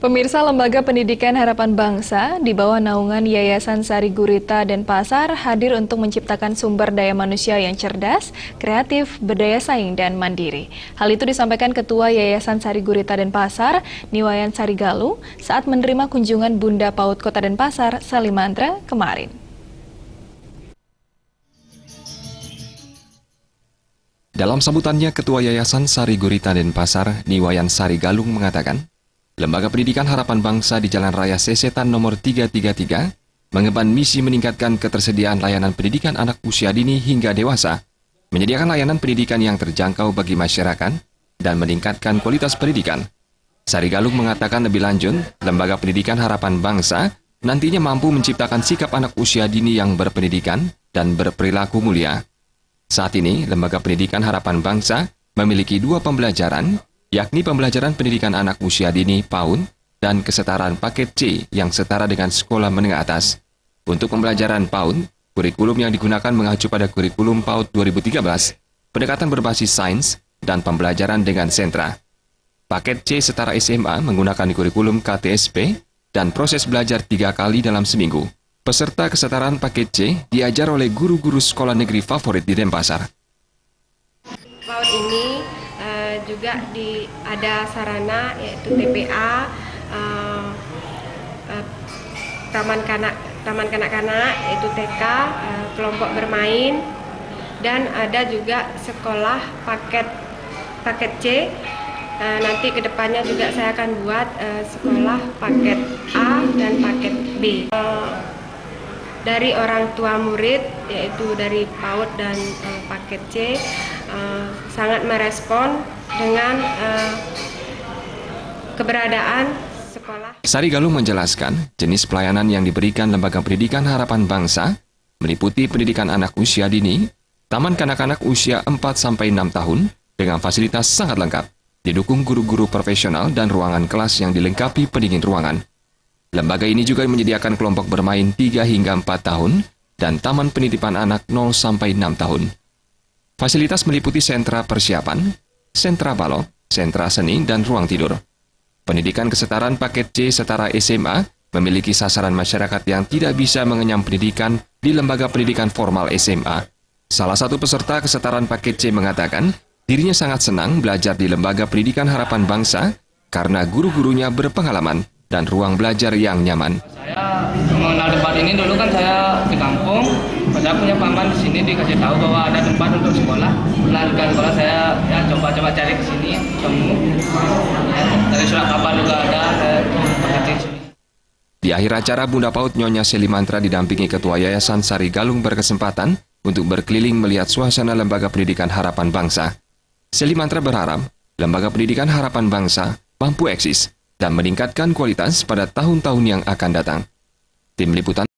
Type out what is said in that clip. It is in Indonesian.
Pemirsa, Lembaga Pendidikan Harapan Bangsa di bawah naungan Yayasan Sari Gurita Denpasar hadir untuk menciptakan sumber daya manusia yang cerdas, kreatif, berdaya saing, dan mandiri. Hal itu disampaikan Ketua Yayasan Sari Gurita Denpasar, Niwayan Sarigaluh, saat menerima kunjungan Bunda PAUD Kota Denpasar, Salimantra, kemarin. Dalam sambutannya, Ketua Yayasan Sari Gurita Denpasar, Niwayan Sarigaluh mengatakan, Lembaga Pendidikan Harapan Bangsa di Jalan Raya Sesetan nomor 333 mengemban misi meningkatkan ketersediaan layanan pendidikan anak usia dini hingga dewasa, menyediakan layanan pendidikan yang terjangkau bagi masyarakat, dan meningkatkan kualitas pendidikan. Sarigaluh mengatakan lebih lanjut, Lembaga Pendidikan Harapan Bangsa nantinya mampu menciptakan sikap anak usia dini yang berpendidikan dan berperilaku mulia. Saat ini, Lembaga Pendidikan Harapan Bangsa memiliki 2 pembelajaran, yakni pembelajaran pendidikan anak usia dini PAUD dan kesetaraan paket C yang setara dengan sekolah menengah atas. Untuk pembelajaran PAUD, kurikulum yang digunakan mengacu pada kurikulum PAUD 2013, pendekatan berbasis sains, dan pembelajaran dengan sentra. Paket C setara SMA menggunakan kurikulum KTSP dan proses belajar 3 kali dalam seminggu. Peserta kesetaraan paket C diajar oleh guru-guru sekolah negeri favorit di Denpasar. PAUD ini juga ada sarana yaitu TPA, taman kanak-kanak yaitu TK, kelompok bermain, dan ada juga sekolah paket C. Nanti kedepannya juga saya akan buat sekolah paket A dan paket B. Dari orang tua murid, yaitu dari PAUD dan paket C, sangat merespon dengan keberadaan sekolah. Sarigaluh menjelaskan, jenis pelayanan yang diberikan Lembaga Pendidikan Harapan Bangsa meliputi pendidikan anak usia dini, taman kanak-kanak usia 4-6 tahun dengan fasilitas sangat lengkap, didukung guru-guru profesional dan ruangan kelas yang dilengkapi pendingin ruangan. Lembaga ini juga menyediakan kelompok bermain 3 hingga 4 tahun dan taman penitipan anak 0-6 tahun. Fasilitas meliputi sentra persiapan, sentra balok, sentra seni, dan ruang tidur. Pendidikan kesetaraan paket C setara SMA memiliki sasaran masyarakat yang tidak bisa mengenyam pendidikan di lembaga pendidikan formal SMA. Salah satu peserta kesetaraan paket C mengatakan, dirinya sangat senang belajar di Lembaga Pendidikan Harapan Bangsa karena guru-gurunya berpengalaman dan ruang belajar yang nyaman. Saya mengenal tempat ini dulu kan saya di kampung, saya punya paman di sini dikasih tahu bahwa ada tempat untuk sekolah. Melanjutkan sekolah saya coba-coba cari ke sini, temu. Dari surat kabar juga ada, saya perhati di sini. Di akhir acara, Bunda PAUD Nyonya Salimantra didampingi Ketua Yayasan Sarigaluh berkesempatan untuk berkeliling melihat suasana Lembaga Pendidikan Harapan Bangsa. Salimantra berharap Lembaga Pendidikan Harapan Bangsa mampu eksis dan meningkatkan kualitas pada tahun-tahun yang akan datang. Tim Liputan